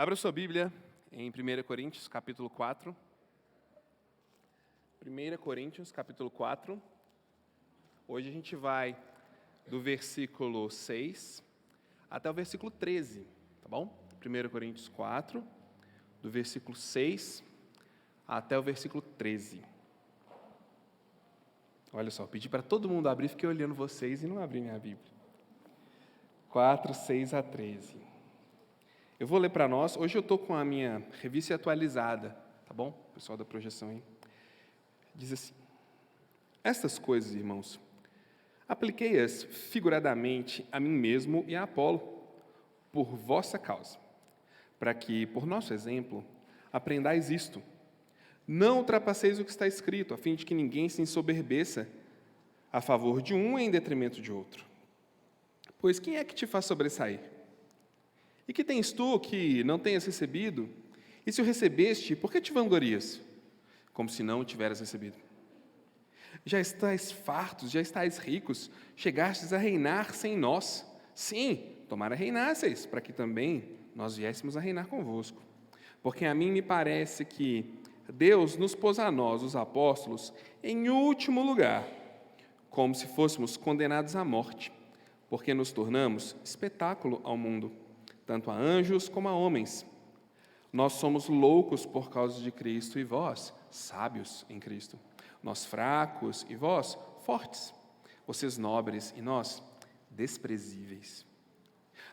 Abra sua Bíblia em 1 Coríntios, capítulo 4. 1 Coríntios, capítulo 4. Hoje a gente vai do versículo 6 até o versículo 13, tá bom? 1 Coríntios 4, do versículo 6 até o versículo 13. Olha só, pedi para todo mundo abrir, fiquei olhando vocês e não abri minha Bíblia. 4, 6 a 13. Eu vou ler para nós. Hoje eu estou com a minha revista atualizada, tá bom? Pessoal da projeção aí. Diz assim: estas coisas, irmãos, apliquei-as figuradamente a mim mesmo e a Apolo, por vossa causa, para que, por nosso exemplo, aprendais isto. Não ultrapasseis o que está escrito, a fim de que ninguém se ensoberbeça a favor de um em detrimento de outro. Pois quem é que te faz sobressair? E que tens tu que não tenhas recebido? E se o recebeste, por que te vanglorias? Como se não o tiveras recebido. Já estáis fartos, já estáis ricos, chegastes a reinar sem nós. Sim, tomara reinasseis, para que também nós viéssemos a reinar convosco. Porque a mim me parece que Deus nos pôs a nós, os apóstolos, em último lugar, como se fôssemos condenados à morte, porque nos tornamos espetáculo ao mundo, tanto a anjos como a homens. Nós somos loucos por causa de Cristo e vós, sábios em Cristo. Nós fracos e vós, fortes. Vocês nobres e nós, desprezíveis.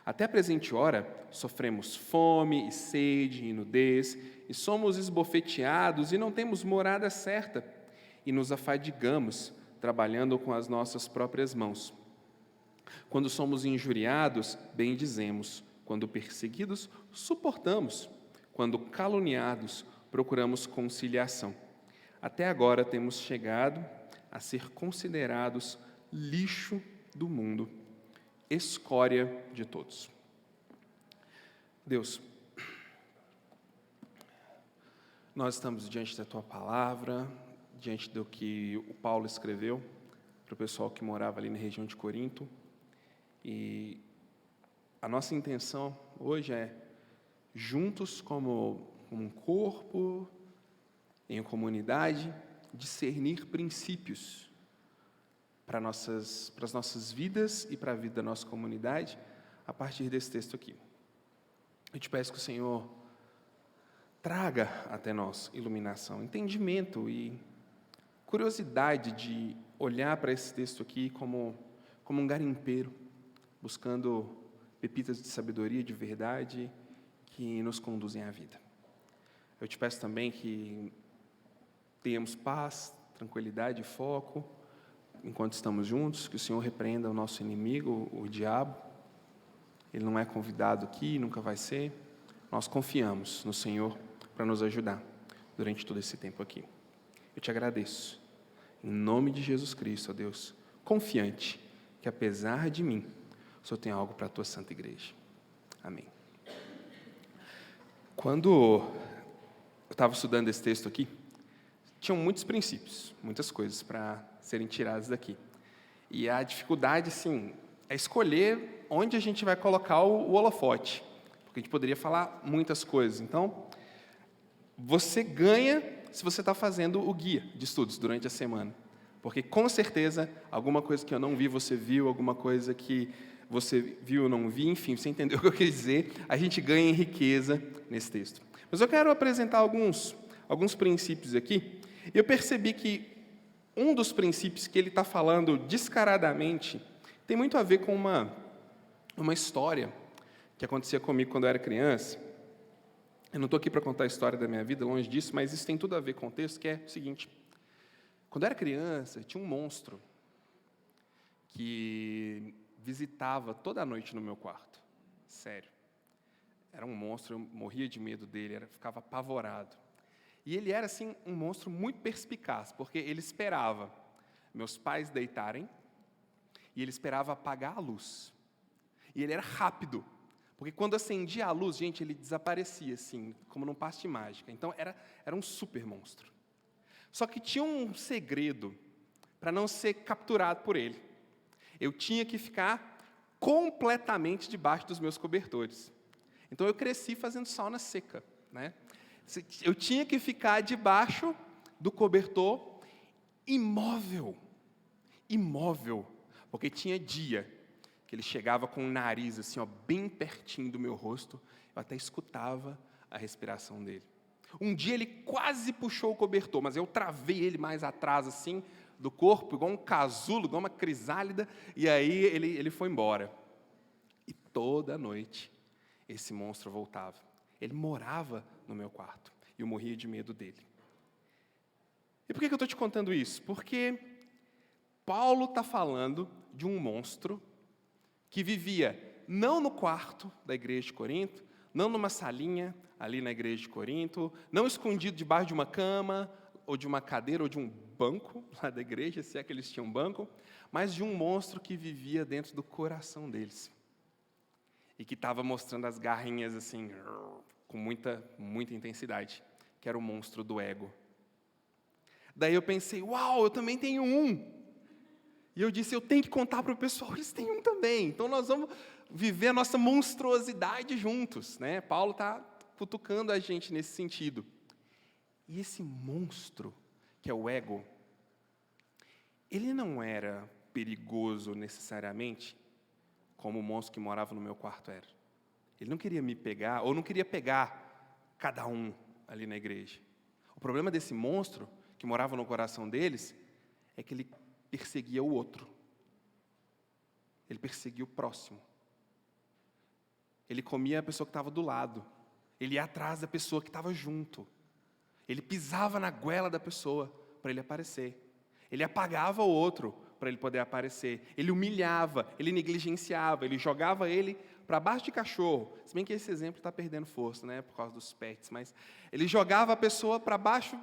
Até a presente hora, sofremos fome e sede e nudez, e somos esbofeteados e não temos morada certa, e nos afadigamos, trabalhando com as nossas próprias mãos. Quando somos injuriados, bendizemos. Quando perseguidos, suportamos. Quando caluniados, procuramos conciliação. Até agora temos chegado a ser considerados lixo do mundo, escória de todos. Deus, nós estamos diante da Tua palavra, diante do que o Paulo escreveu para o pessoal que morava ali na região de Corinto, e a nossa intenção hoje é, juntos como um corpo, em comunidade, discernir princípios para as nossas vidas e para a vida da nossa comunidade, a partir desse texto aqui. Eu te peço que o Senhor traga até nós iluminação, entendimento e curiosidade de olhar para esse texto aqui como um garimpeiro, buscando pepitas de sabedoria, de verdade, que nos conduzem à vida. Eu te peço também que tenhamos paz, tranquilidade e foco enquanto estamos juntos, que o Senhor repreenda o nosso inimigo, o diabo. Ele não é convidado aqui, nunca vai ser. Nós confiamos no Senhor para nos ajudar durante todo esse tempo aqui. Eu te agradeço, em nome de Jesus Cristo, ó Deus, confiante que apesar de mim, o Senhor tem algo para a tua santa igreja. Amém. Quando eu estava estudando esse texto aqui, tinham muitos princípios, muitas coisas para serem tiradas daqui. E a dificuldade, sim, é escolher onde a gente vai colocar o holofote, porque a gente poderia falar muitas coisas. Então, você ganha se você está fazendo o guia de estudos durante a semana, porque com certeza alguma coisa que eu não vi, você viu, alguma coisa que você viu, eu não vi, enfim, você entendeu o que eu quis dizer, a gente ganha em riqueza nesse texto. Mas eu quero apresentar alguns princípios aqui, e eu percebi que um dos princípios que ele está falando descaradamente tem muito a ver com uma história que acontecia comigo quando eu era criança. Eu não estou aqui para contar a história da minha vida, longe disso, mas isso tem tudo a ver com o texto, que é o seguinte. Quando eu era criança, tinha um monstro que visitava toda noite no meu quarto. Sério. Era um monstro, eu morria de medo dele, ficava apavorado. E ele era, assim, um monstro muito perspicaz, porque ele esperava meus pais deitarem e ele esperava apagar a luz. E ele era rápido, porque quando acendia a luz, gente, ele desaparecia, assim, como num passe de mágica. Então, era um super monstro. Só que tinha um segredo para não ser capturado por ele. Eu tinha que ficar completamente debaixo dos meus cobertores. Então eu cresci fazendo sauna seca, né? Eu tinha que ficar debaixo do cobertor imóvel, porque tinha dia que ele chegava com o nariz assim, ó, bem pertinho do meu rosto, eu até escutava a respiração dele. Um dia ele quase puxou o cobertor, mas eu travei ele mais atrás assim do corpo, igual um casulo, igual uma crisálida, e aí ele foi embora. E toda noite esse monstro voltava. Ele morava no meu quarto e eu morria de medo dele. E por que eu estou te contando isso? Porque Paulo está falando de um monstro que vivia não no quarto da igreja de Corinto, não numa salinha ali na igreja de Corinto, não escondido debaixo de uma cama, ou de uma cadeira, ou de um banco lá da igreja, se é que eles tinham banco, mas de um monstro que vivia dentro do coração deles. E que estava mostrando as garrinhas assim, com muita intensidade, que era o monstro do ego. Daí eu pensei, uau, eu também tenho um. E eu disse, eu tenho que contar para o pessoal, eles têm um também. Então nós vamos viver a nossa monstruosidade juntos, né? Paulo está cutucando a gente nesse sentido. E esse monstro, que é o ego, ele não era perigoso necessariamente, como o monstro que morava no meu quarto era. Ele não queria me pegar, ou não queria pegar cada um ali na igreja. O problema desse monstro, que morava no coração deles, é que ele perseguia o outro. Ele perseguia o próximo. Ele comia a pessoa que estava do lado. Ele ia atrás da pessoa que estava junto. Ele pisava na goela da pessoa para ele aparecer. Ele apagava o outro para ele poder aparecer. Ele humilhava, ele negligenciava, ele jogava ele para baixo de cachorro. Se bem que esse exemplo está perdendo força, né, por causa dos pets, mas ele jogava a pessoa para baixo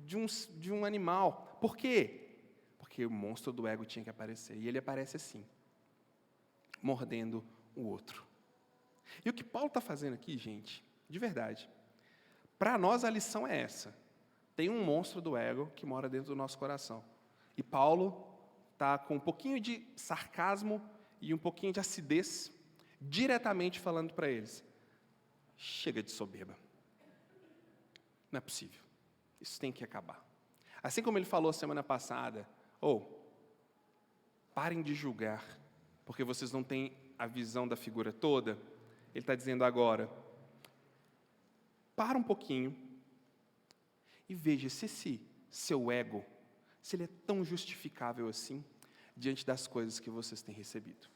de um animal. Por quê? Porque o monstro do ego tinha que aparecer. E ele aparece assim, mordendo o outro. E o que Paulo está fazendo aqui, gente, de verdade, para nós a lição é essa. Tem um monstro do ego que mora dentro do nosso coração. E Paulo está com um pouquinho de sarcasmo e um pouquinho de acidez, diretamente falando para eles. Chega de soberba. Não é possível. Isso tem que acabar. Assim como ele falou semana passada, parem de julgar, porque vocês não têm a visão da figura toda. Ele está dizendo agora, para um pouquinho e veja se esse seu ego, se ele é tão justificável assim, diante das coisas que vocês têm recebido.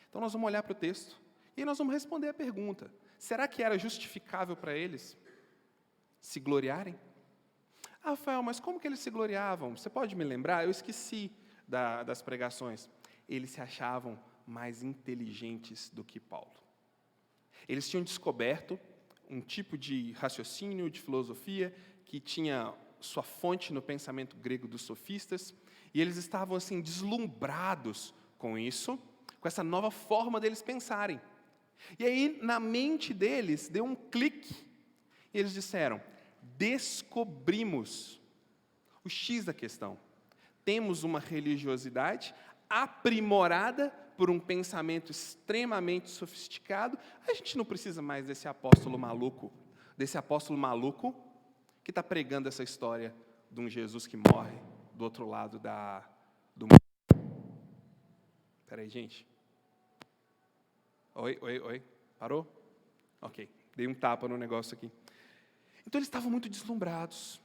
Então nós vamos olhar para o texto e nós vamos responder a pergunta, será que era justificável para eles se gloriarem? Rafael, mas como que eles se gloriavam? Você pode me lembrar? Eu esqueci das pregações. Eles se achavam mais inteligentes do que Paulo. Eles tinham descoberto um tipo de raciocínio, de filosofia, que tinha sua fonte no pensamento grego dos sofistas, e eles estavam assim deslumbrados com isso, com essa nova forma deles pensarem. E aí, na mente deles, deu um clique, e eles disseram, descobrimos o X da questão. Temos uma religiosidade aprimorada por um pensamento extremamente sofisticado. A gente não precisa mais desse apóstolo maluco que está pregando essa história de um Jesus que morre do outro lado do mundo. Espera aí, gente. Oi. Parou? Ok. Dei um tapa no negócio aqui. Então eles estavam muito deslumbrados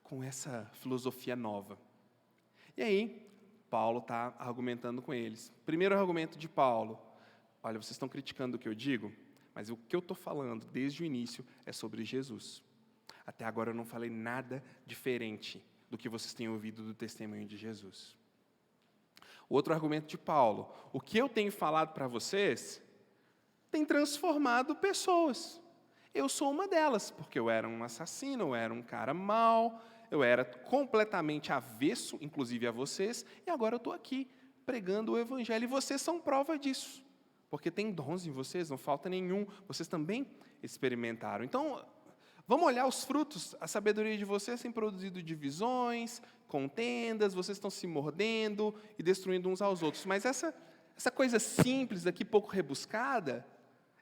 com essa filosofia nova. E aí, Paulo está argumentando com eles. Primeiro argumento de Paulo. Olha, vocês estão criticando o que eu digo, mas o que eu estou falando desde o início é sobre Jesus. Até agora eu não falei nada diferente do que vocês têm ouvido do testemunho de Jesus. O outro argumento de Paulo. O que eu tenho falado para vocês tem transformado pessoas. Eu sou uma delas, porque eu era um assassino, eu era um cara mau, eu era completamente avesso, inclusive a vocês, e agora eu estou aqui pregando o Evangelho, e vocês são prova disso, porque tem dons em vocês, não falta nenhum, vocês também experimentaram. Então, vamos olhar os frutos, a sabedoria de vocês tem produzido divisões, contendas, vocês estão se mordendo e destruindo uns aos outros, mas essa coisa simples aqui, pouco rebuscada,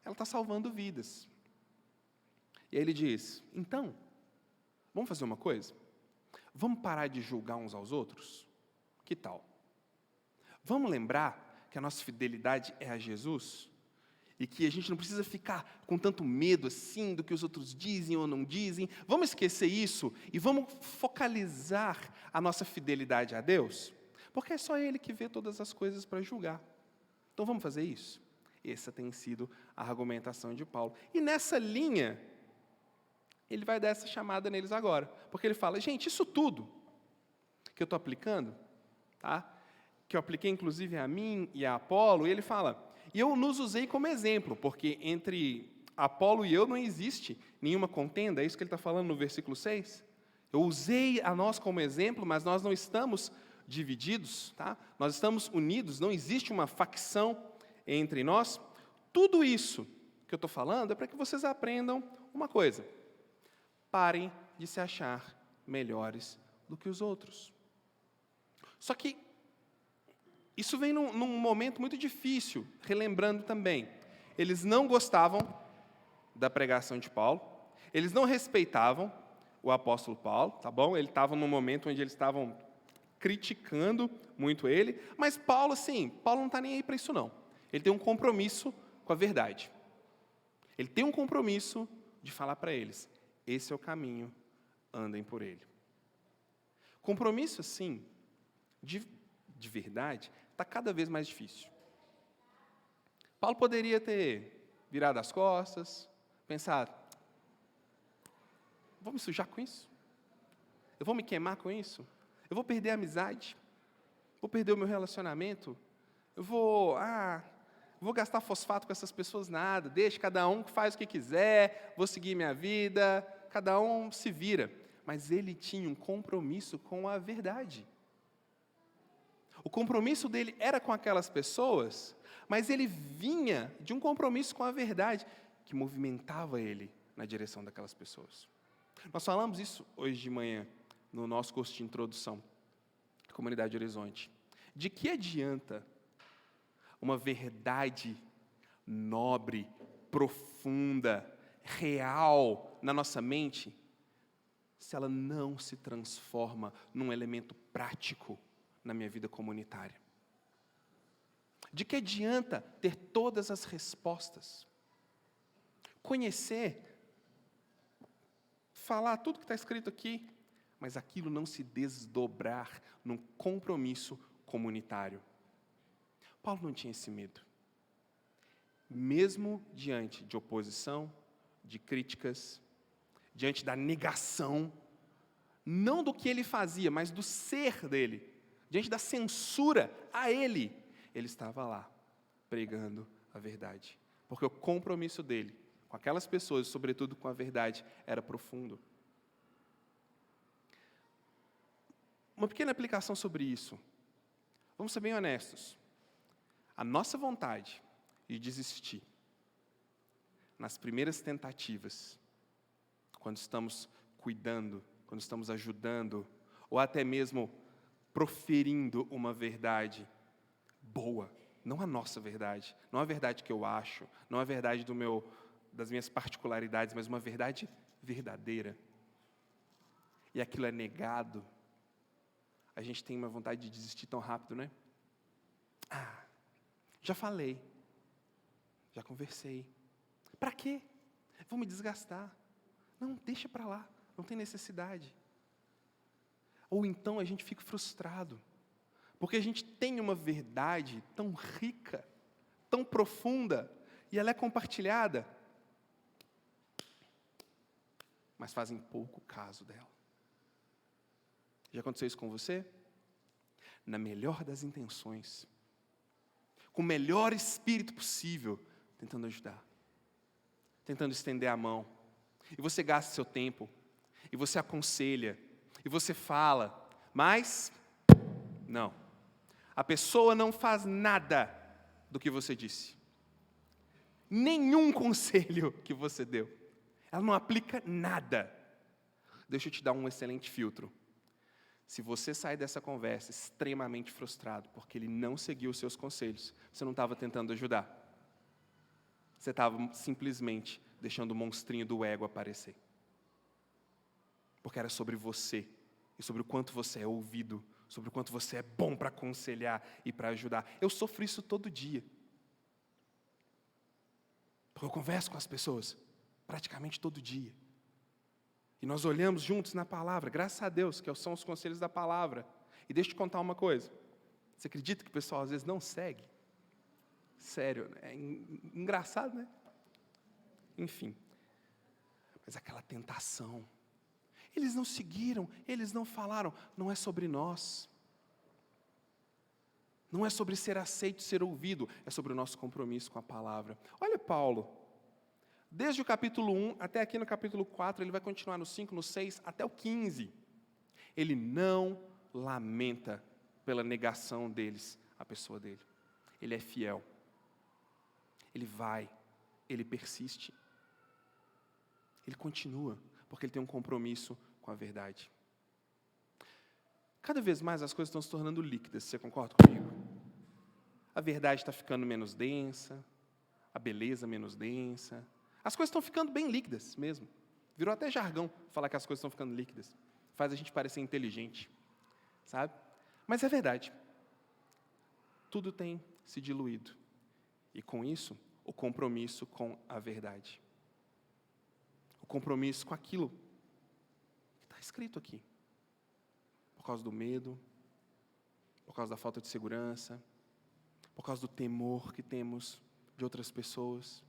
ela está salvando vidas. E aí ele diz, então, vamos fazer uma coisa? Vamos parar de julgar uns aos outros? Que tal? Vamos lembrar que a nossa fidelidade é a Jesus? E que a gente não precisa ficar com tanto medo assim do que os outros dizem ou não dizem. Vamos esquecer isso e vamos focalizar a nossa fidelidade a Deus? Porque é só Ele que vê todas as coisas para julgar. Então vamos fazer isso? Essa tem sido a argumentação de Paulo. E nessa linha, ele vai dar essa chamada neles agora. Porque ele fala, gente, isso tudo que eu estou aplicando, tá? Que eu apliquei inclusive a mim e a Apolo, e ele fala, e eu nos usei como exemplo, porque entre Apolo e eu não existe nenhuma contenda, é isso que ele está falando no versículo 6. Eu usei a nós como exemplo, mas nós não estamos divididos, tá? Nós estamos unidos, não existe uma facção entre nós. Tudo isso que eu estou falando é para que vocês aprendam uma coisa. Parem de se achar melhores do que os outros. Só que isso vem num momento muito difícil, relembrando também. Eles não gostavam da pregação de Paulo, eles não respeitavam o apóstolo Paulo, tá bom? Eles estavam num momento onde eles estavam criticando muito ele, mas Paulo não está nem aí para isso não. Ele tem um compromisso com a verdade. Ele tem um compromisso de falar para eles, esse é o caminho, andem por ele. Compromisso, assim, de verdade, está cada vez mais difícil. Paulo poderia ter virado as costas, pensado, vou me sujar com isso? Eu vou me queimar com isso? Eu vou perder a amizade? Vou perder o meu relacionamento? Eu vou gastar fosfato com essas pessoas? Nada, deixa cada um que faz o que quiser, vou seguir minha vida, cada um se vira. Mas ele tinha um compromisso com a verdade. O compromisso dele era com aquelas pessoas, mas ele vinha de um compromisso com a verdade, que movimentava ele na direção daquelas pessoas. Nós falamos isso hoje de manhã, no nosso curso de introdução à Comunidade Horizonte. De que adianta uma verdade nobre, profunda, real na nossa mente, se ela não se transforma num elemento prático na minha vida comunitária? De que adianta ter todas as respostas? Conhecer, falar tudo que está escrito aqui, mas aquilo não se desdobrar num compromisso comunitário. Paulo não tinha esse medo. Mesmo diante de oposição, de críticas, diante da negação, não do que ele fazia, mas do ser dele, diante da censura a ele estava lá, pregando a verdade. Porque o compromisso dele com aquelas pessoas, sobretudo com a verdade, era profundo. Uma pequena aplicação sobre isso. Vamos ser bem honestos. A nossa vontade de desistir nas primeiras tentativas, quando estamos cuidando, quando estamos ajudando, ou até mesmo proferindo uma verdade boa, não a nossa verdade, não a verdade que eu acho, não a verdade das minhas particularidades, mas uma verdade verdadeira, e aquilo é negado, a gente tem uma vontade de desistir tão rápido, né? Já falei, já conversei, para quê? Vou me desgastar. Não, deixa para lá, não tem necessidade. Ou então a gente fica frustrado, porque a gente tem uma verdade tão rica, tão profunda, e ela é compartilhada, mas fazem pouco caso dela. Já aconteceu isso com você? Na melhor das intenções, com o melhor espírito possível, tentando ajudar, tentando estender a mão, e você gasta seu tempo, e você aconselha, e você fala, mas não. A pessoa não faz nada do que você disse. Nenhum conselho que você deu. Ela não aplica nada. Deixa eu te dar um excelente filtro. Se você sair dessa conversa extremamente frustrado, porque ele não seguiu os seus conselhos, você não estava tentando ajudar. você estava simplesmente deixando o monstrinho do ego aparecer. Porque era sobre você, e sobre o quanto você é ouvido, sobre o quanto você é bom para aconselhar e para ajudar. Eu sofro isso todo dia. Porque eu converso com as pessoas praticamente todo dia. E nós olhamos juntos na palavra, graças a Deus, que são os conselhos da palavra. E deixa eu te contar uma coisa. Você acredita que o pessoal às vezes não segue? Sério, é engraçado, né? Enfim. Mas aquela tentação. Eles não seguiram, eles não falaram. Não é sobre nós. Não é sobre ser aceito, ser ouvido. É sobre o nosso compromisso com a palavra. Olha Paulo. Desde o capítulo 1 até aqui no capítulo 4, ele vai continuar no 5, no 6, até o 15. Ele não lamenta pela negação deles, a pessoa dele. Ele é fiel. Ele vai, ele persiste. Ele continua, porque ele tem um compromisso com a verdade. Cada vez mais as coisas estão se tornando líquidas, você concorda comigo? A verdade está ficando menos densa, a beleza menos densa. As coisas estão ficando bem líquidas mesmo. Virou até jargão falar que as coisas estão ficando líquidas. Faz a gente parecer inteligente, sabe? Mas é verdade. Tudo tem se diluído. E com isso, o compromisso com a verdade. O compromisso com aquilo que está escrito aqui. Por causa do medo, por causa da falta de segurança, por causa do temor que temos de outras pessoas.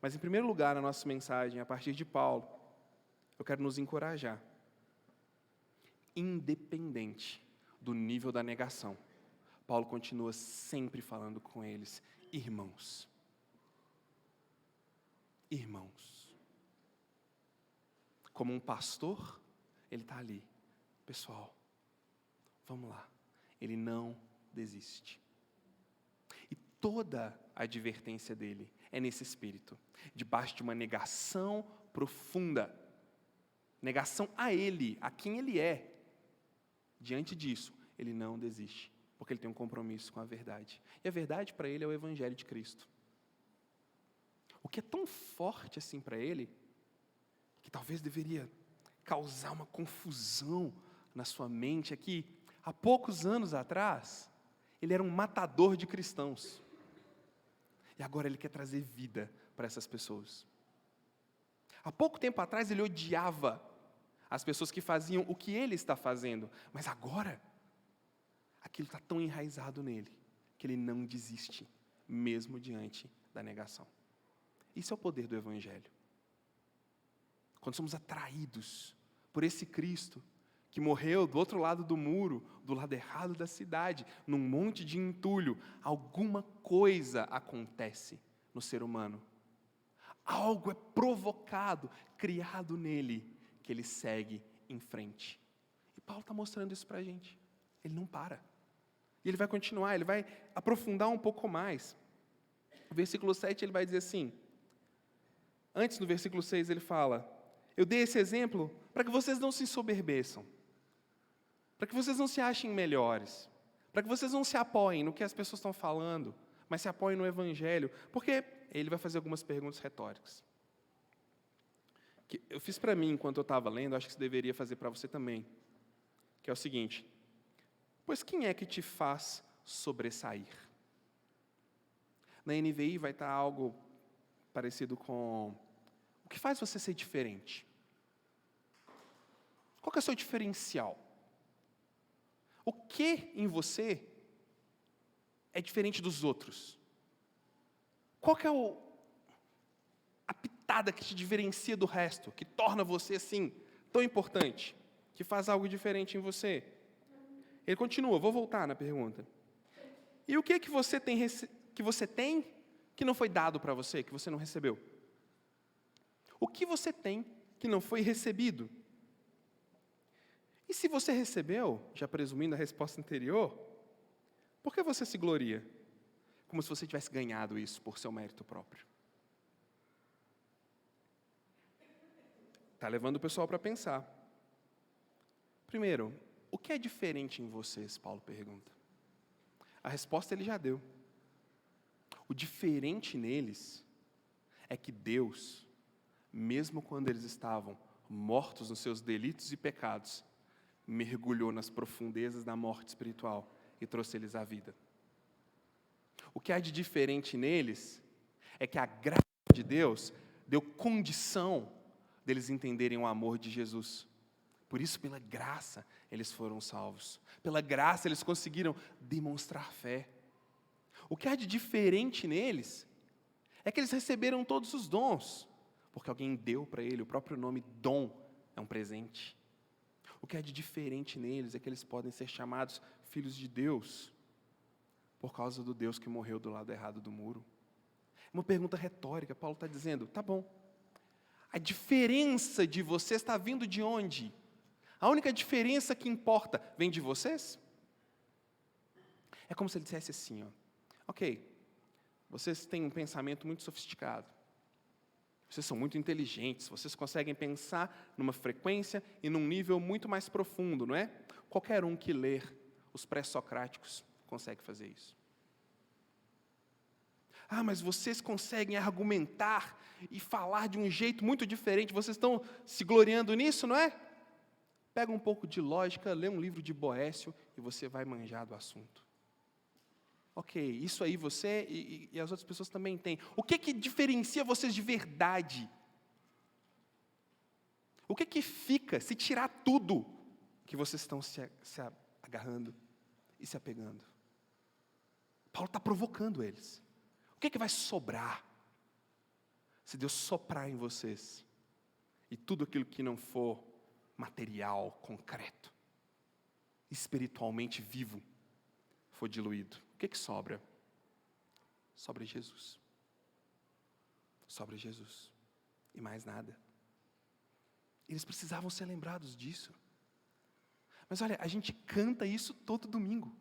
Mas, em primeiro lugar, na nossa mensagem, a partir de Paulo, eu quero nos encorajar. Independente do nível da negação, Paulo continua sempre falando com eles, irmãos. Irmãos. Como um pastor, ele está ali. Pessoal, vamos lá. Ele não desiste. E toda a advertência dele é nesse espírito, debaixo de uma negação profunda. Negação a ele, a quem ele é. Diante disso, ele não desiste, porque ele tem um compromisso com a verdade. E a verdade para ele é o Evangelho de Cristo. O que é tão forte assim para ele, que talvez deveria causar uma confusão na sua mente, é que há poucos anos atrás, ele era um matador de cristãos. E agora ele quer trazer vida para essas pessoas. Há pouco tempo atrás ele odiava as pessoas que faziam o que ele está fazendo. Mas agora, aquilo está tão enraizado nele, que ele não desiste, mesmo diante da negação. Isso é o poder do Evangelho. Quando somos atraídos por esse Cristo, que morreu do outro lado do muro, do lado errado da cidade, num monte de entulho, alguma coisa acontece no ser humano. Algo é provocado, criado nele, que ele segue em frente. E Paulo está mostrando isso para a gente. Ele não para. E ele vai continuar, ele vai aprofundar um pouco mais. No versículo 7 ele vai dizer assim, antes no versículo 6 ele fala, eu dei esse exemplo para que vocês não se ensoberbeçam, para que vocês não se achem melhores, para que vocês não se apoiem no que as pessoas estão falando, mas se apoiem no Evangelho, porque ele vai fazer algumas perguntas retóricas. Que eu fiz para mim enquanto eu estava lendo, acho que você deveria fazer para você também, que é o seguinte, pois quem é que te faz sobressair? Na NVI vai estar algo parecido com, o que faz você ser diferente? Qual que é o seu diferencial? O que em você é diferente dos outros? Qual que é a pitada que te diferencia do resto, que torna você assim, tão importante, que faz algo diferente em você? Ele continua, vou voltar na pergunta. E o que você tem que não foi dado para você, que você não recebeu? O que você tem que não foi recebido? E se você recebeu, já presumindo a resposta anterior, por que você se gloria? Como se você tivesse ganhado isso por seu mérito próprio. Está levando o pessoal para pensar. Primeiro, o que é diferente em vocês, Paulo pergunta. A resposta ele já deu. O diferente neles é que Deus, mesmo quando eles estavam mortos nos seus delitos e pecados, mergulhou nas profundezas da morte espiritual e trouxe eles à vida. O que há de diferente neles é que a graça de Deus deu condição deles entenderem o amor de Jesus. Por isso, pela graça, eles foram salvos. Pela graça, eles conseguiram demonstrar fé. O que há de diferente neles é que eles receberam todos os dons, porque alguém deu para ele. O próprio nome dom é um presente. O que há de diferente neles é que eles podem ser chamados filhos de Deus, por causa do Deus que morreu do lado errado do muro. Uma pergunta retórica. Paulo está dizendo, tá bom, a diferença de vocês está vindo de onde? A única diferença que importa vem de vocês? É como se ele dissesse assim, ok, vocês têm um pensamento muito sofisticado, vocês são muito inteligentes, vocês conseguem pensar numa frequência e num nível muito mais profundo, não é? Qualquer um que ler os pré-socráticos consegue fazer isso. Ah, mas vocês conseguem argumentar e falar de um jeito muito diferente, vocês estão se gloriando nisso, não é? Pega um pouco de lógica, lê um livro de Boécio e você vai manjar do assunto. Ok, isso aí você e as outras pessoas também têm. O que diferencia vocês de verdade? O que fica se tirar tudo que vocês estão se agarrando e se apegando? Paulo está provocando eles. O que vai sobrar se Deus soprar em vocês e tudo aquilo que não for material, concreto, espiritualmente vivo, for diluído? O que sobra? Sobra Jesus. Sobra Jesus. E mais nada. Eles precisavam ser lembrados disso. Mas olha, a gente canta isso todo domingo.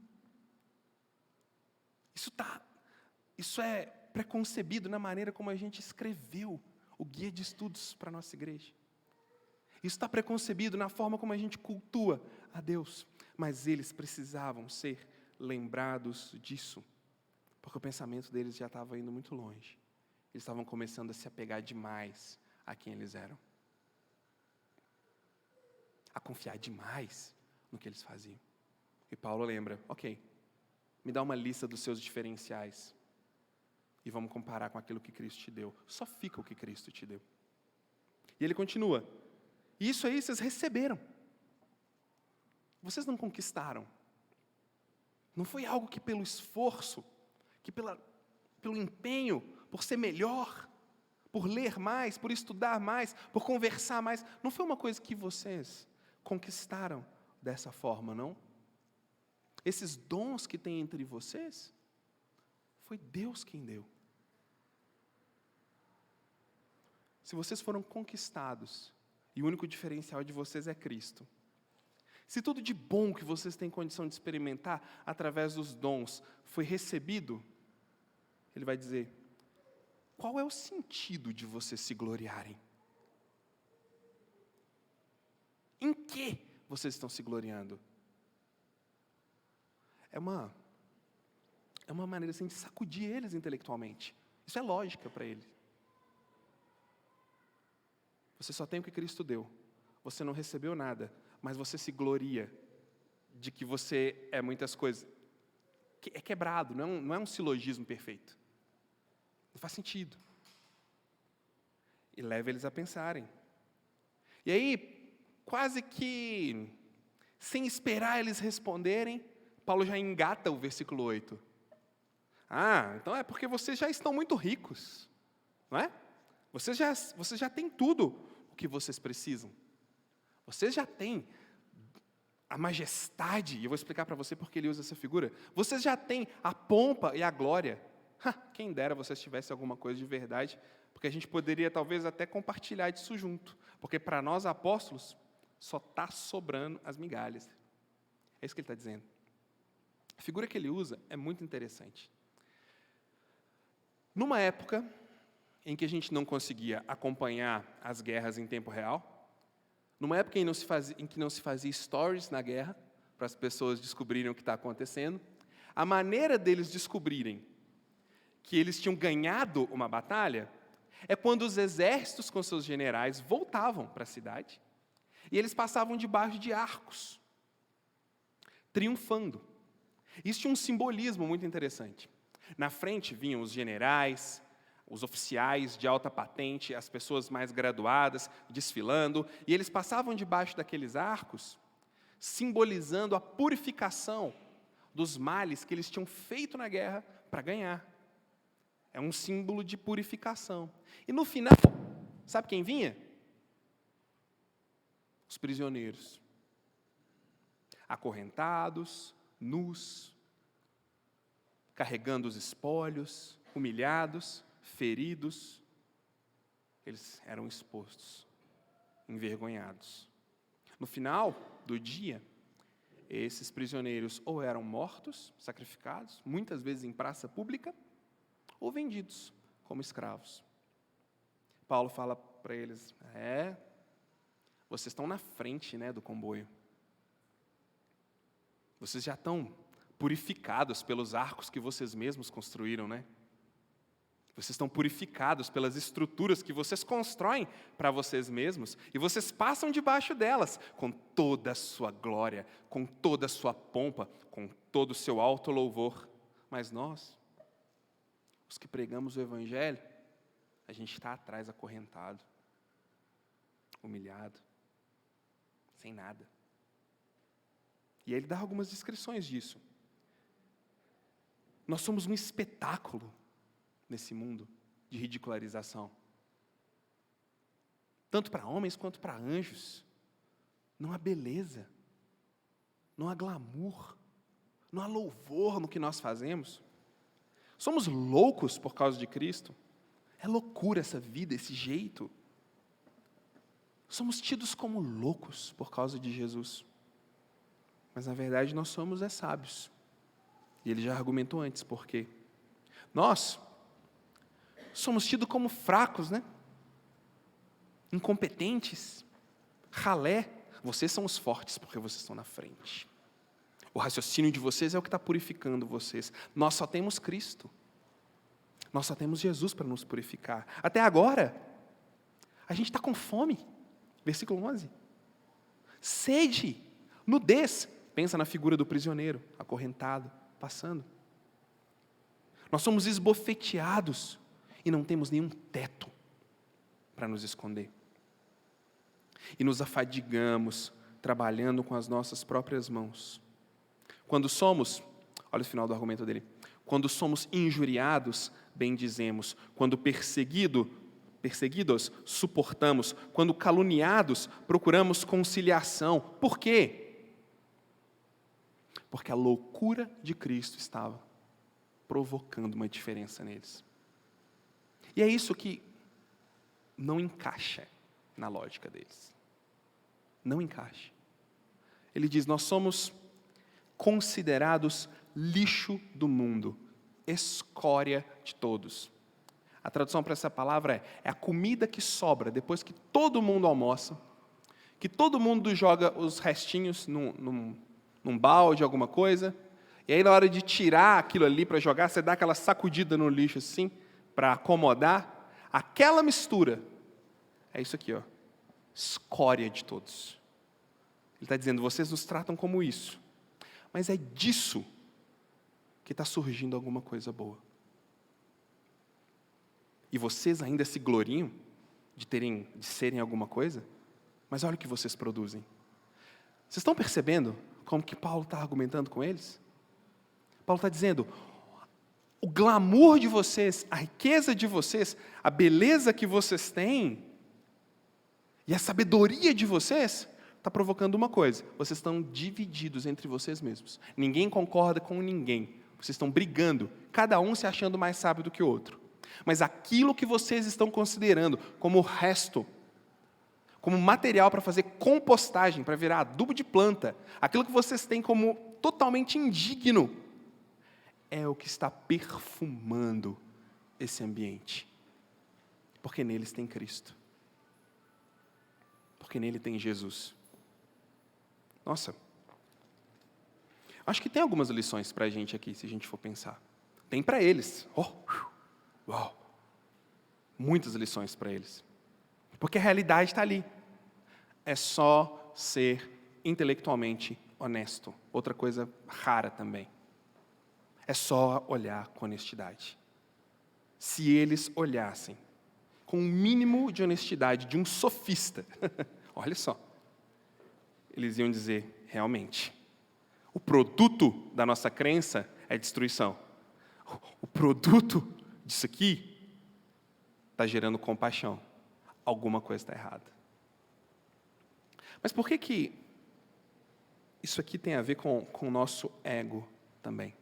Isso é preconcebido na maneira como a gente escreveu o guia de estudos para a nossa igreja. Isso está preconcebido na forma como a gente cultua a Deus. Mas eles precisavam ser lembrados disso, porque o pensamento deles já estava indo muito longe. Eles estavam começando a se apegar demais a quem eles eram, a confiar demais no que eles faziam. E Paulo lembra, ok, me dá uma lista dos seus diferenciais e vamos comparar com aquilo que Cristo te deu. Só fica o que Cristo te deu. E ele continua, isso aí vocês receberam, vocês não conquistaram. Não foi algo que pelo esforço, que pelo empenho, por ser melhor, por ler mais, por estudar mais, por conversar mais. Não foi uma coisa que vocês conquistaram dessa forma, não. Esses dons que tem entre vocês, foi Deus quem deu. Se vocês foram conquistados, e o único diferencial de vocês é Cristo, se tudo de bom que vocês têm condição de experimentar através dos dons foi recebido, ele vai dizer, qual é o sentido de vocês se gloriarem? Em que vocês estão se gloriando? É uma maneira assim, de sacudir eles intelectualmente. Isso é lógica para eles. Você só tem o que Cristo deu. Você não recebeu nada, mas você se gloria de que você é muitas coisas. É quebrado, não é um silogismo perfeito. Não faz sentido. E leva eles a pensarem. E aí, quase que, sem esperar eles responderem, Paulo já engata o versículo 8. Então é porque vocês já estão muito ricos, não é? Vocês já têm tudo o que vocês precisam. Vocês já têm a majestade, e eu vou explicar para você porque ele usa essa figura. Vocês já têm a pompa e a glória. Quem dera vocês tivessem alguma coisa de verdade, porque a gente poderia talvez até compartilhar disso junto. Porque para nós apóstolos, só está sobrando as migalhas. É isso que ele está dizendo. A figura que ele usa é muito interessante. Numa época em que a gente não conseguia acompanhar as guerras em tempo real, numa época em que não se fazia stories na guerra, para as pessoas descobrirem o que está acontecendo, a maneira deles descobrirem que eles tinham ganhado uma batalha é quando os exércitos com seus generais voltavam para a cidade e eles passavam debaixo de arcos, triunfando. Isso tinha um simbolismo muito interessante. Na frente vinham os generais, os oficiais de alta patente, as pessoas mais graduadas desfilando, e eles passavam debaixo daqueles arcos, simbolizando a purificação dos males que eles tinham feito na guerra para ganhar. É um símbolo de purificação. E no final, sabe quem vinha? Os prisioneiros. Acorrentados, nus, carregando os espólios, humilhados, feridos. Eles eram expostos, envergonhados. No final do dia, esses prisioneiros ou eram mortos, sacrificados, muitas vezes em praça pública, ou vendidos como escravos. Paulo fala para eles, vocês estão na frente, do comboio. Vocês já estão purificados pelos arcos que vocês mesmos construíram, Vocês estão purificados pelas estruturas que vocês constroem para vocês mesmos, e vocês passam debaixo delas, com toda a sua glória, com toda a sua pompa, com todo o seu alto louvor. Mas nós, os que pregamos o Evangelho, a gente está atrás acorrentado, humilhado, sem nada. E aí ele dá algumas descrições disso. Nós somos um espetáculo nesse mundo de ridicularização. Tanto para homens quanto para anjos. Não há beleza, não há glamour, não há louvor no que nós fazemos. Somos loucos por causa de Cristo. É loucura essa vida, esse jeito. Somos tidos como loucos por causa de Jesus. Mas na verdade nós somos sábios. E ele já argumentou antes por quê. Nós somos tidos como fracos, incompetentes, ralé. Vocês são os fortes porque vocês estão na frente. O raciocínio de vocês é o que está purificando vocês. Nós só temos Cristo. Nós só temos Jesus para nos purificar. Até agora, a gente está com fome. Versículo 11. Sede, nudez. Pensa na figura do prisioneiro, acorrentado, passando. Nós somos esbofeteados e não temos nenhum teto para nos esconder. E nos afadigamos, trabalhando com as nossas próprias mãos. Quando somos, olha o final do argumento dele, quando somos injuriados, bendizemos. Quando perseguidos, suportamos. Quando caluniados, procuramos conciliação. Por quê? Porque a loucura de Cristo estava provocando uma diferença neles. E é isso que não encaixa na lógica deles. Não encaixa. Ele diz, nós somos considerados lixo do mundo, escória de todos. A tradução para essa palavra é a comida que sobra depois que todo mundo almoça, que todo mundo joga os restinhos num balde, alguma coisa, e aí na hora de tirar aquilo ali para jogar, você dá aquela sacudida no lixo assim, para acomodar, aquela mistura, é isso aqui, escória de todos. Ele está dizendo, vocês nos tratam como isso, mas é disso que está surgindo alguma coisa boa. E vocês ainda se gloriam de serem alguma coisa, mas olha o que vocês produzem. Vocês estão percebendo como que Paulo está argumentando com eles? Paulo está dizendo, o glamour de vocês, a riqueza de vocês, a beleza que vocês têm, e a sabedoria de vocês, está provocando uma coisa, vocês estão divididos entre vocês mesmos. Ninguém concorda com ninguém. Vocês estão brigando, cada um se achando mais sábio do que o outro. Mas aquilo que vocês estão considerando como resto, como material para fazer compostagem, para virar adubo de planta, aquilo que vocês têm como totalmente indigno, é o que está perfumando esse ambiente. Porque neles tem Cristo. Porque nele tem Jesus. Nossa, acho que tem algumas lições para a gente aqui, se a gente for pensar. Tem para eles. Uau! muitas lições para eles. Porque a realidade está ali. É só ser intelectualmente honesto. Outra coisa rara também. É só olhar com honestidade. Se eles olhassem com o mínimo de honestidade de um sofista, olha só, eles iam dizer, realmente, o produto da nossa crença é destruição. O produto disso aqui está gerando compaixão. Alguma coisa está errada. Mas por que isso aqui tem a ver com o nosso ego também?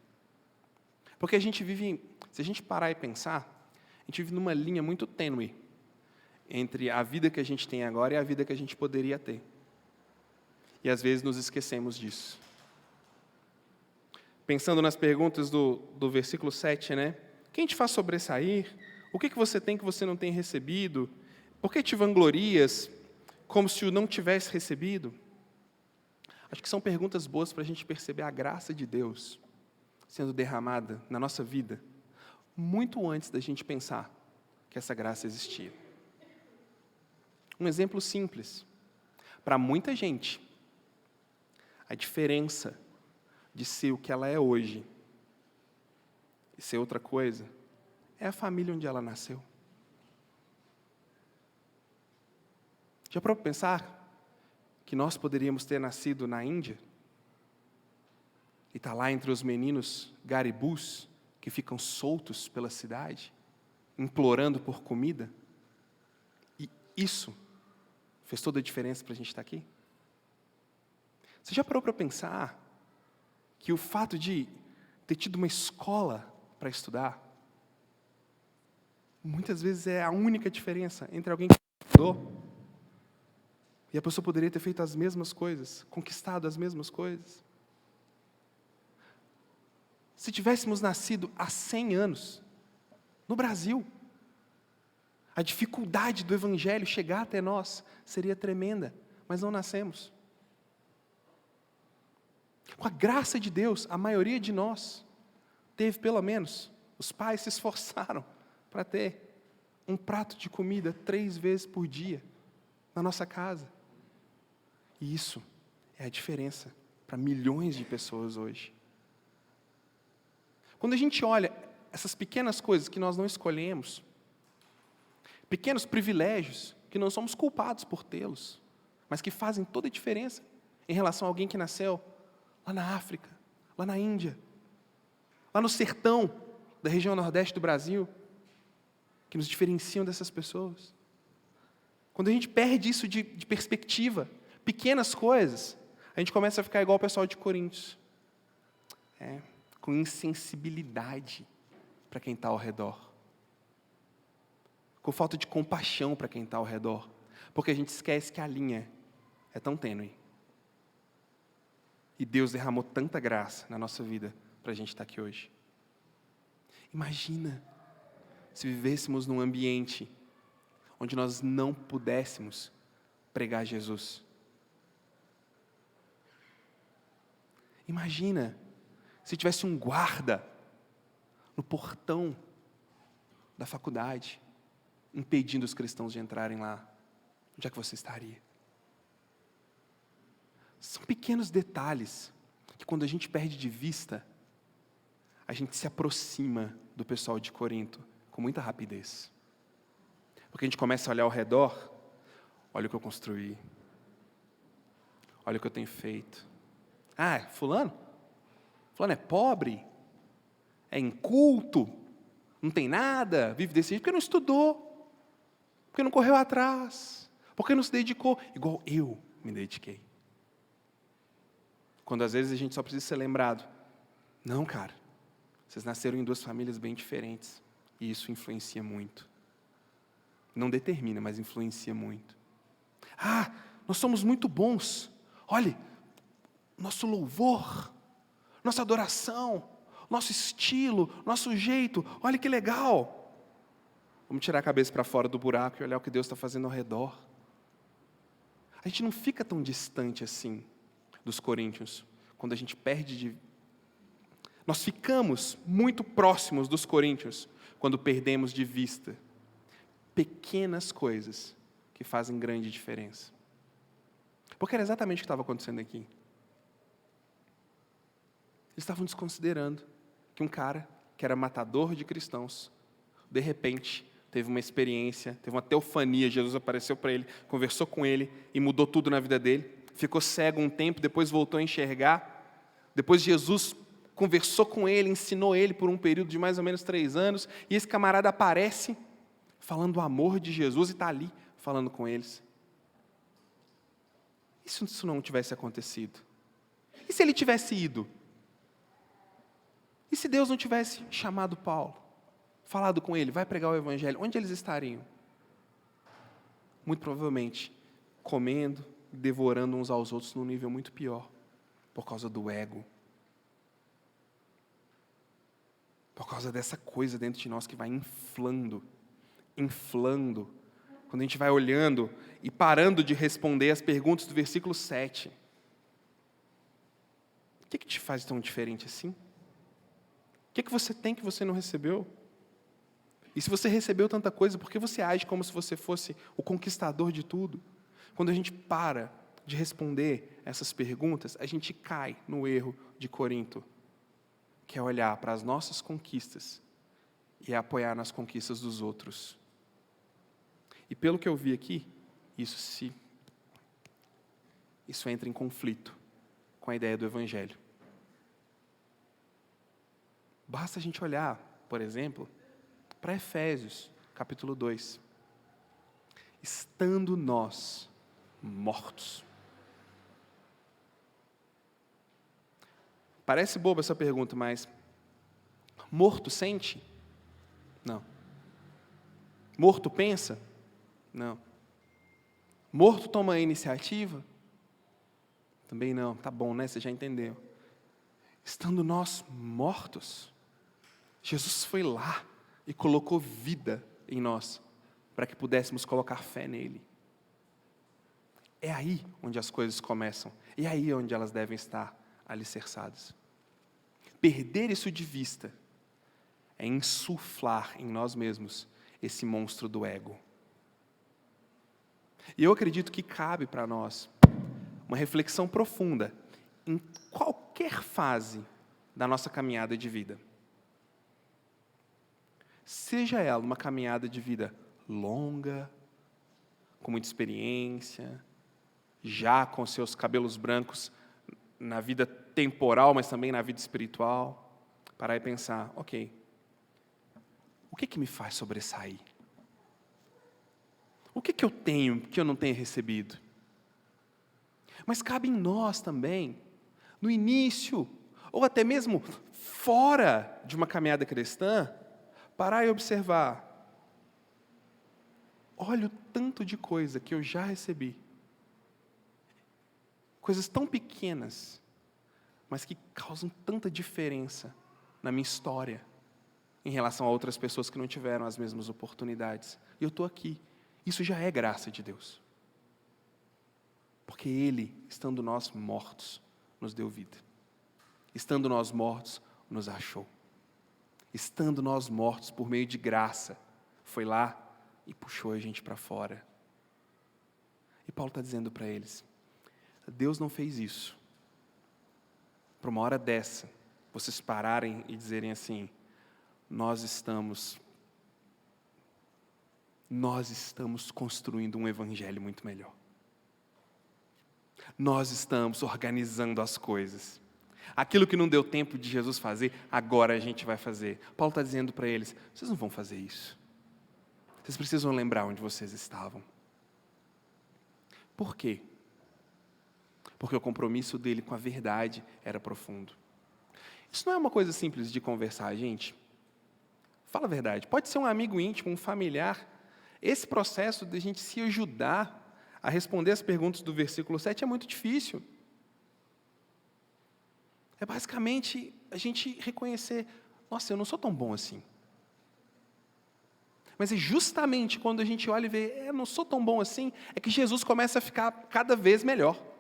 Porque a gente vive, se a gente parar e pensar, a gente vive numa linha muito tênue entre a vida que a gente tem agora e a vida que a gente poderia ter. E às vezes nos esquecemos disso. Pensando nas perguntas do versículo 7, né? Quem te faz sobressair? O que você tem que você não tem recebido? Por que te vanglorias como se o não tivesse recebido? Acho que são perguntas boas para a gente perceber a graça de Deus sendo derramada na nossa vida, muito antes da gente pensar que essa graça existia. Um exemplo simples. Para muita gente, a diferença de ser o que ela é hoje e ser outra coisa é a família onde ela nasceu. Já parou para pensar que nós poderíamos ter nascido na Índia e estar lá entre os meninos garibus que ficam soltos pela cidade, implorando por comida? E isso fez toda a diferença para a gente estar aqui? Você já parou para pensar que o fato de ter tido uma escola para estudar, muitas vezes é a única diferença entre alguém que estudou e a pessoa poderia ter feito as mesmas coisas, conquistado as mesmas coisas? Se tivéssemos nascido há 100 anos, no Brasil, a dificuldade do Evangelho chegar até nós seria tremenda, mas não nascemos. Com a graça de Deus, a maioria de nós teve, pelo menos, os pais se esforçaram para ter um prato de comida 3 vezes por dia na nossa casa. E isso é a diferença para milhões de pessoas hoje. Quando a gente olha essas pequenas coisas que nós não escolhemos, pequenos privilégios que não somos culpados por tê-los, mas que fazem toda a diferença em relação a alguém que nasceu lá na África, lá na Índia, lá no sertão da região nordeste do Brasil, que nos diferenciam dessas pessoas. Quando a gente perde isso de perspectiva, pequenas coisas, a gente começa a ficar igual o pessoal de Coríntios. Com insensibilidade para quem está ao redor. Com falta de compaixão para quem está ao redor. Porque a gente esquece que a linha é tão tênue. E Deus derramou tanta graça na nossa vida para a gente estar aqui hoje. Imagina se vivêssemos num ambiente onde nós não pudéssemos pregar Jesus. Imagina se tivesse um guarda no portão da faculdade, impedindo os cristãos de entrarem lá. Onde é que você estaria? São pequenos detalhes que, quando a gente perde de vista, a gente se aproxima do pessoal de Corinto com muita rapidez. Porque a gente começa a olhar ao redor, olha o que eu construí, olha o que eu tenho feito. Fulano é pobre, é inculto, não tem nada, vive desse jeito, porque não estudou, porque não correu atrás, porque não se dedicou, igual eu me dediquei. Quando às vezes a gente só precisa ser lembrado, não, cara, vocês nasceram em 2 famílias bem diferentes, e isso influencia muito. Não determina, mas influencia muito. Nós somos muito bons, olhe, nosso louvor, nossa adoração, nosso estilo, nosso jeito, olha que legal. Vamos tirar a cabeça para fora do buraco e olhar o que Deus está fazendo ao redor. A gente não fica tão distante assim dos coríntios, quando a gente perde de... Nós ficamos muito próximos dos coríntios, quando perdemos de vista Pequenas coisas que fazem grande diferença. Porque era exatamente o que estava acontecendo aqui. Eles estavam desconsiderando que um cara que era matador de cristãos, de repente, teve uma experiência, teve uma teofania, Jesus apareceu para ele, conversou com ele e mudou tudo na vida dele. Ficou cego um tempo, depois voltou a enxergar. Depois Jesus conversou com ele, ensinou ele por um período de mais ou menos 3 anos, e esse camarada aparece falando do amor de Jesus e está ali falando com eles. E se isso não tivesse acontecido? E se ele tivesse ido? E se Deus não tivesse chamado Paulo, falado com ele, vai pregar o evangelho, onde eles estariam? Muito provavelmente comendo, devorando uns aos outros num nível muito pior, por causa do ego. Por causa dessa coisa dentro de nós que vai inflando. Quando a gente vai olhando e parando de responder as perguntas do versículo 7. O que te faz tão diferente assim? O que você tem que você não recebeu? E se você recebeu tanta coisa, por que você age como se você fosse o conquistador de tudo? Quando a gente para de responder essas perguntas, a gente cai no erro de Corinto, que é olhar para as nossas conquistas e apoiar nas conquistas dos outros. E pelo que eu vi aqui, isso entra em conflito com a ideia do Evangelho. Basta a gente olhar, por exemplo, para Efésios, capítulo 2. Estando nós mortos. Parece boba essa pergunta, mas morto sente? Não. Morto pensa? Não. Morto toma a iniciativa? Também não. Tá bom, né? Você já entendeu. Estando nós mortos, Jesus foi lá e colocou vida em nós, para que pudéssemos colocar fé nele. É aí onde as coisas começam. É aí onde elas devem estar alicerçadas. Perder isso de vista é insuflar em nós mesmos esse monstro do ego. E eu acredito que cabe para nós uma reflexão profunda em qualquer fase da nossa caminhada de vida. Seja ela uma caminhada de vida longa, com muita experiência, já com seus cabelos brancos na vida temporal, mas também na vida espiritual, parar e pensar, ok, o que me faz sobressair? O que eu tenho que eu não tenho recebido? Mas cabe em nós também, no início, ou até mesmo fora de uma caminhada cristã, parar e observar. Olha o tanto de coisa que eu já recebi. Coisas tão pequenas, mas que causam tanta diferença na minha história, em relação a outras pessoas que não tiveram as mesmas oportunidades. E eu estou aqui. Isso já é graça de Deus. Porque Ele, estando nós mortos, nos deu vida. Estando nós mortos, nos achou. Estando nós mortos por meio de graça, foi lá e puxou a gente para fora. E Paulo está dizendo para eles, Deus não fez isso para uma hora dessa, vocês pararem e dizerem assim, nós estamos construindo um evangelho muito melhor. Nós estamos organizando as coisas. Aquilo que não deu tempo de Jesus fazer, agora a gente vai fazer. Paulo está dizendo para eles, vocês não vão fazer isso. Vocês precisam lembrar onde vocês estavam. Por quê? Porque o compromisso dele com a verdade era profundo. Isso não é uma coisa simples de conversar, gente. Fala a verdade. Pode ser um amigo íntimo, um familiar. Esse processo de a gente se ajudar a responder as perguntas do versículo 7 é muito difícil. É basicamente a gente reconhecer, nossa, eu não sou tão bom assim. Mas é justamente quando a gente olha e vê, eu não sou tão bom assim, é que Jesus começa a ficar cada vez melhor.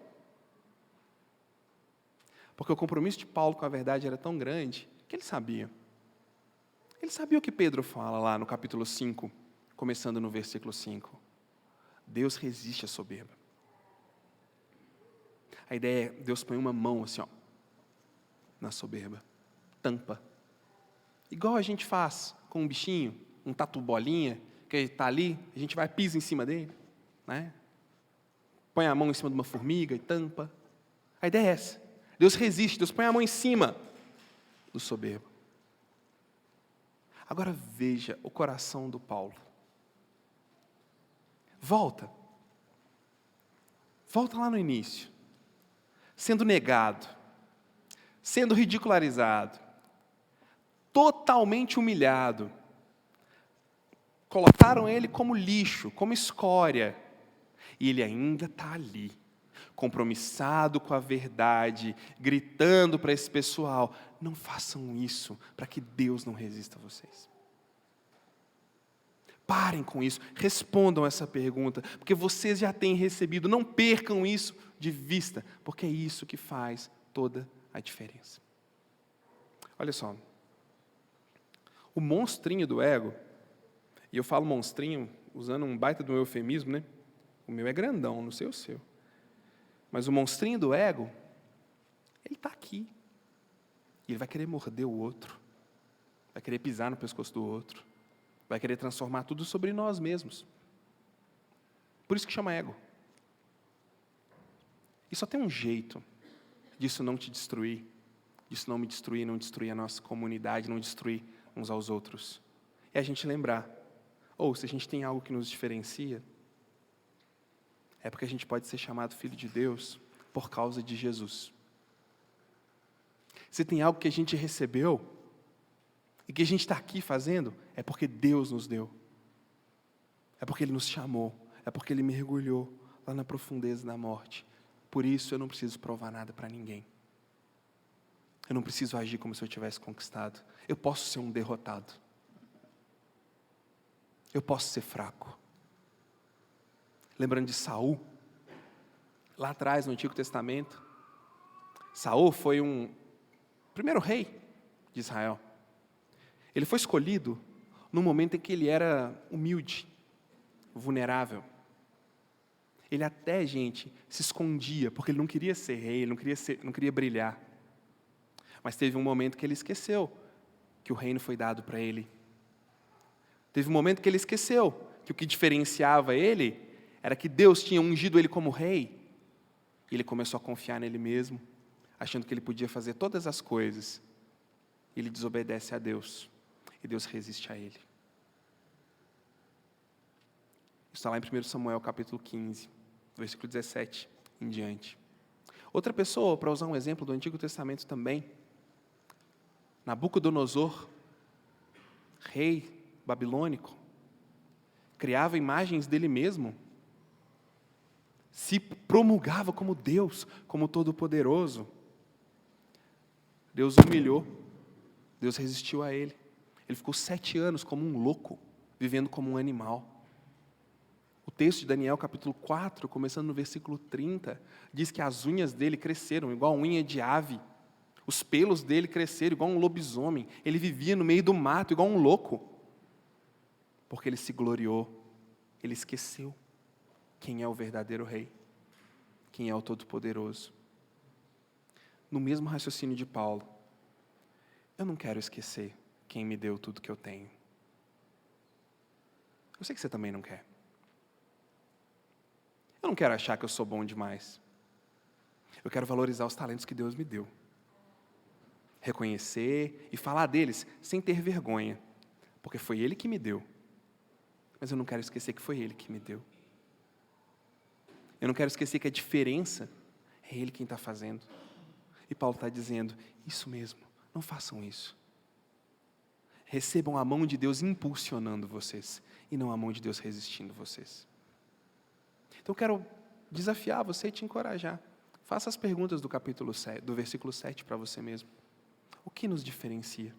Porque o compromisso de Paulo com a verdade era tão grande, que ele sabia. Ele sabia o que Pedro fala lá no capítulo 5, começando no versículo 5. Deus resiste à soberba. A ideia é, Deus põe uma mão assim, na soberba. Tampa. Igual a gente faz com um bichinho, um tatu-bolinha, que está ali, a gente vai pisa em cima dele, né? Põe a mão em cima de uma formiga e tampa. A ideia é essa. Deus resiste, Deus põe a mão em cima do soberbo. Agora veja o coração do Paulo. Volta lá no início. Sendo negado, sendo ridicularizado, totalmente humilhado. Colocaram ele como lixo, como escória. E ele ainda está ali, compromissado com a verdade, gritando para esse pessoal: não façam isso para que Deus não resista a vocês. Parem com isso, respondam essa pergunta, porque vocês já têm recebido, não percam isso de vista, porque é isso que faz toda a diferença. Olha só, o monstrinho do ego, e eu falo monstrinho usando um baita do eufemismo, né? O meu é grandão, não sei o seu. Mas o monstrinho do ego, ele está aqui. E ele vai querer morder o outro, vai querer pisar no pescoço do outro, vai querer transformar tudo sobre nós mesmos. Por isso que chama ego. E só tem um jeito disso não te destruir, disso não me destruir, não destruir a nossa comunidade, não destruir uns aos outros. É a gente lembrar, se a gente tem algo que nos diferencia, é porque a gente pode ser chamado filho de Deus por causa de Jesus. Se tem algo que a gente recebeu e que a gente está aqui fazendo, é porque Deus nos deu. É porque Ele nos chamou. É porque Ele mergulhou lá na profundeza da morte. Por isso eu não preciso provar nada para ninguém. Eu não preciso agir como se eu tivesse conquistado. Eu posso ser um derrotado. Eu posso ser fraco. Lembrando de Saul, lá atrás no Antigo Testamento, Saul foi primeiro rei de Israel. Ele foi escolhido no momento em que ele era humilde, vulnerável. Ele até, gente, se escondia, porque ele não queria ser rei, ele não queria brilhar. Mas teve um momento que ele esqueceu que o reino foi dado para ele. Teve um momento que ele esqueceu que o que diferenciava ele era que Deus tinha ungido ele como rei. E ele começou a confiar nele mesmo, achando que ele podia fazer todas as coisas. Ele desobedece a Deus. E Deus resiste a ele. Isso está lá em 1 Samuel capítulo 15, versículo 17 em diante. Outra pessoa, para usar um exemplo do Antigo Testamento também, Nabucodonosor, rei babilônico, criava imagens dele mesmo, se promulgava como Deus, como Todo-Poderoso. Deus o humilhou, Deus resistiu a ele. Ele ficou 7 anos como um louco, vivendo como um animal. O texto de Daniel, capítulo 4, começando no versículo 30, diz que as unhas dele cresceram igual a unha de ave. Os pelos dele cresceram igual um lobisomem. Ele vivia no meio do mato igual um louco. Porque ele se gloriou, ele esqueceu quem é o verdadeiro rei, quem é o Todo-Poderoso. No mesmo raciocínio de Paulo, eu não quero esquecer quem me deu tudo que eu tenho. Eu sei que você também não quer. Eu não quero achar que eu sou bom demais. Eu quero valorizar os talentos que Deus me deu. Reconhecer e falar deles sem ter vergonha, porque foi Ele que me deu. Mas eu não quero esquecer que foi Ele que me deu. Eu não quero esquecer que a diferença é Ele quem está fazendo. E Paulo está dizendo, isso mesmo, não façam isso. Recebam a mão de Deus impulsionando vocês, e não a mão de Deus resistindo vocês. Então eu quero desafiar você e te encorajar. Faça as perguntas do capítulo 7, do versículo 7 para você mesmo. O que nos diferencia?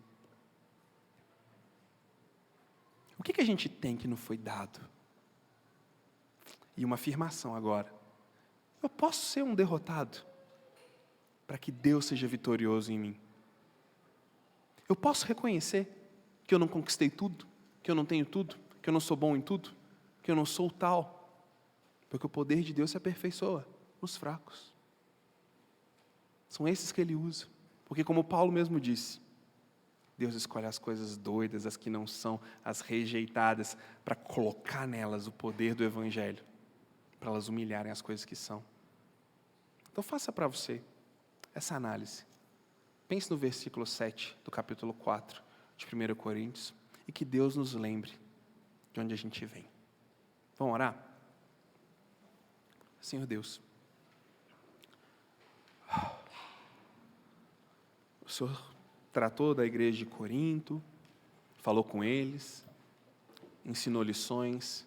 O que a gente tem que não foi dado? E uma afirmação agora. Eu posso ser um derrotado para que Deus seja vitorioso em mim. Eu posso reconhecer que eu não conquistei tudo, que eu não tenho tudo, Que eu não sou bom em tudo? Que eu não sou tal? Porque o poder de Deus se aperfeiçoa nos fracos. São esses que Ele usa. Porque como Paulo mesmo disse, Deus escolhe as coisas doidas, as que não são, as rejeitadas, para colocar nelas o poder do Evangelho, para elas humilharem as coisas que são. Então faça para você essa análise. Pense no versículo 7 do capítulo 4 de 1 Coríntios, e que Deus nos lembre de onde a gente vem. Vamos orar? Senhor Deus, o Senhor tratou da igreja de Corinto, falou com eles, ensinou lições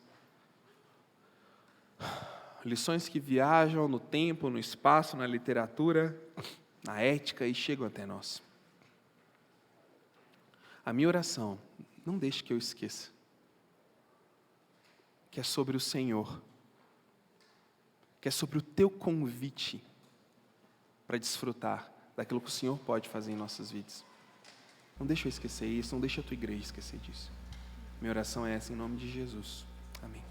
que viajam no tempo, no espaço, na literatura, na ética e chegam até nós. A minha oração, não deixe que eu esqueça, que é sobre o Senhor, que é sobre o teu convite para desfrutar daquilo que o Senhor pode fazer em nossas vidas. Não deixa eu esquecer isso, não deixa a tua igreja esquecer disso. Minha oração é essa em nome de Jesus. Amém.